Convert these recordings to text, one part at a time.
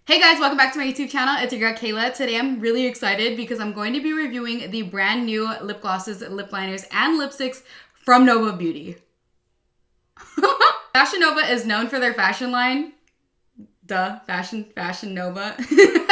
Hey guys, welcome back to my YouTube channel. It's your girl Kayla. Today I'm really excited because I'm going to be reviewing the brand new lip glosses, lip liners, and lipsticks from Nova Beauty. Fashion Nova is known for their fashion line. Duh, Fashion Nova. I'm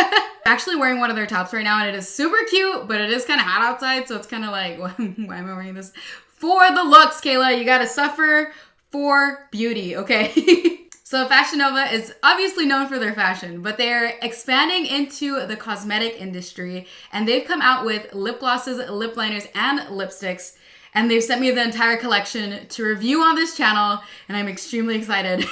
actually wearing one of their tops right now and it is super cute, but it is kind of hot outside, so it's kind of like, why am I wearing this? For the looks, Kayla, you gotta suffer for beauty, okay? So Fashion Nova is obviously known for their fashion, but they're expanding into the cosmetic industry and they've come out with lip glosses, lip liners, and lipsticks. And they've sent me the entire collection to review on this channel and I'm extremely excited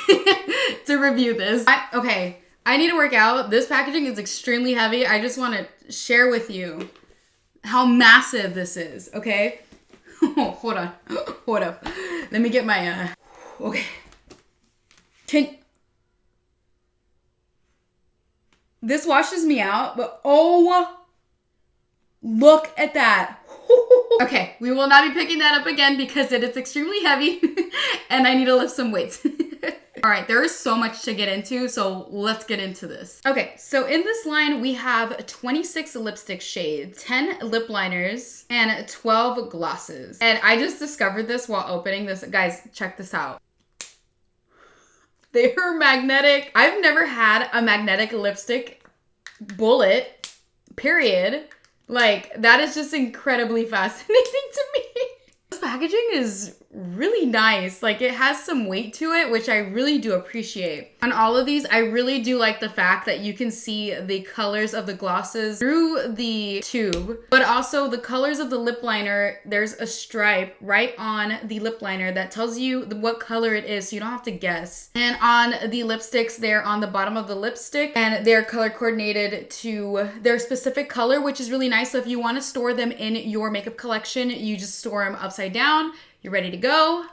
to review this. I need to work out. This packaging is extremely heavy. I just want to share with you how massive this is, okay? Hold on. Hold up. Let me get my, okay. This washes me out, but oh, look at that. Okay, we will not be picking that up again because it is extremely heavy and I need to lift some weights. All right, there is so much to get into, so let's get into this. Okay, so in this line, we have 26 lipstick shades, 10 lip liners, and 12 glosses. And I just discovered this while opening this. Guys, check this out. They are magnetic. I've never had a magnetic lipstick bullet, period. Like, that is just incredibly fascinating to me. This packaging is really nice. Like, it has some weight to it, which I really do appreciate. On all of these, I really do like the fact that you can see the colors of the glosses through the tube, but also the colors of the lip liner. There's a stripe right on the lip liner that tells you what color it is, so you don't have to guess. And on the lipsticks, they're on the bottom of the lipstick, and they're color coordinated to their specific color, which is really nice. So if you want to store them in your makeup collection, you just store them upside down. You're ready to go.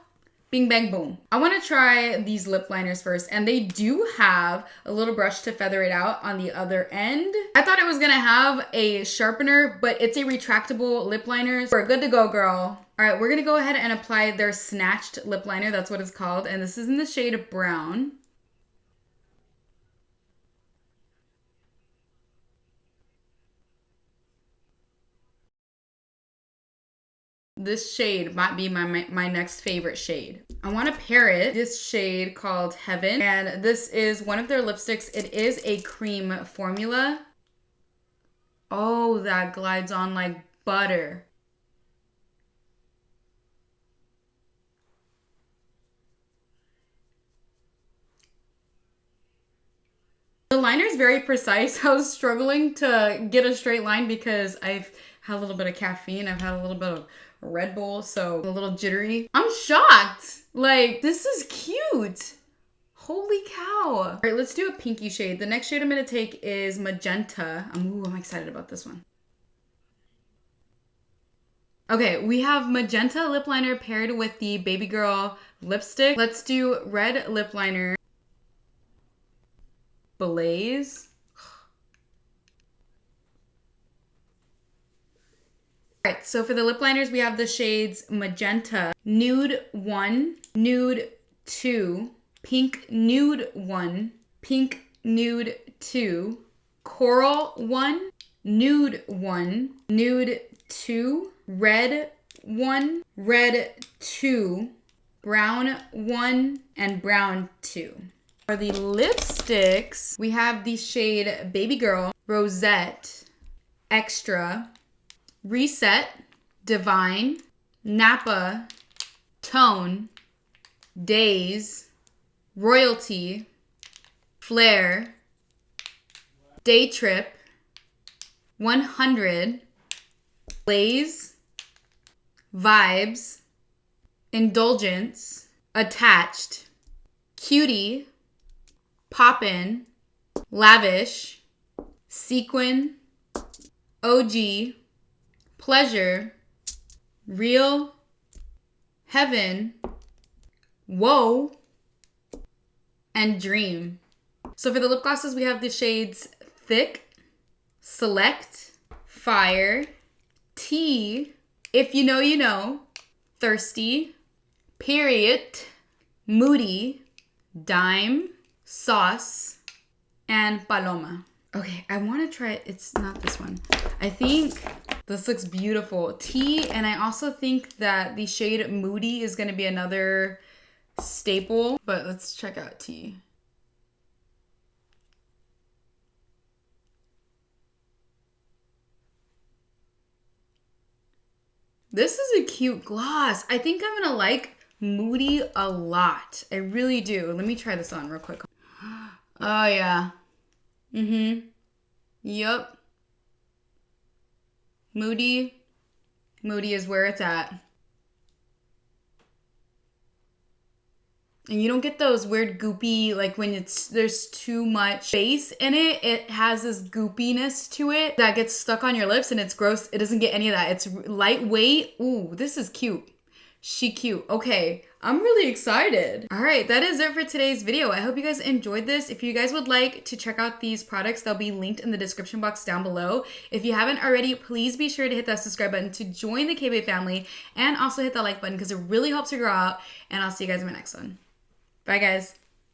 Bing, bang, boom. I want to try these lip liners first, and they do have a little brush to feather it out on the other end. I thought it was gonna have a sharpener, but it's a retractable lip liner. We're good to go, girl. All right, we're gonna go ahead and apply their Snatched lip liner. That's what it's called, and this is in the shade Brown. This shade might be my next favorite shade. I want to pair it, this shade called Heaven, and this is one of their lipsticks. It is a cream formula. Oh, that glides on like butter. The liner is very precise. I was struggling to get a straight line because I've had a little bit of caffeine. I've had a little bit of Red Bull, so a little jittery. I'm shocked. Like, this is cute. Holy cow. All right, let's do a pinky shade. The next shade I'm gonna take is Magenta. I'm excited about this one. Okay, we have Magenta lip liner paired with the Baby Girl lipstick. Let's do red lip liner. Blaze. All right, so for the lip liners, we have the shades Magenta, Nude 1, Nude 2, Pink Nude 1, Pink Nude 2, Coral 1, Nude 1, Nude 2, Red 1, Red 2, Brown 1, and Brown 2. For the lipsticks, we have the shade Baby Girl, Rosette, Extra, Reset, Divine, Napa, Tone, Days, Royalty, Flare, Day Trip, 100, Blaze, Vibes, Indulgence, Attached, Cutie, Poppin', Lavish, Sequin, OG, Pleasure, Real, Heaven, Whoa, and Dream. So for the lip glosses, we have the shades Thick, Select, Fire, Tea, If You Know You Know, Thirsty, Period, Moody, Dime, Sauce, and Paloma. Okay, I want to try it. It's not this one. I think this looks beautiful. Tea, and I also think that the shade Moody is going to be another staple. But let's check out tea. This is a cute gloss. I think I'm going to like Moody a lot. I really do. Let me try this on real quick. Oh, yeah. Yup. Moody is where it's at. And you don't get those weird goopy, like when there's too much base in it, it has this goopiness to it that gets stuck on your lips and it's gross. It doesn't get any of that. It's lightweight. Ooh, this is cute. She cute. Okay, I'm really excited. All right, that is it for today's video. I hope you guys enjoyed this. If you guys would like to check out these products, they'll be linked in the description box down below. If you haven't already, please be sure to hit that subscribe button to join the K-Babe family, and also hit that like button because it really helps you grow out. And I'll see you guys in my next one. Bye, guys.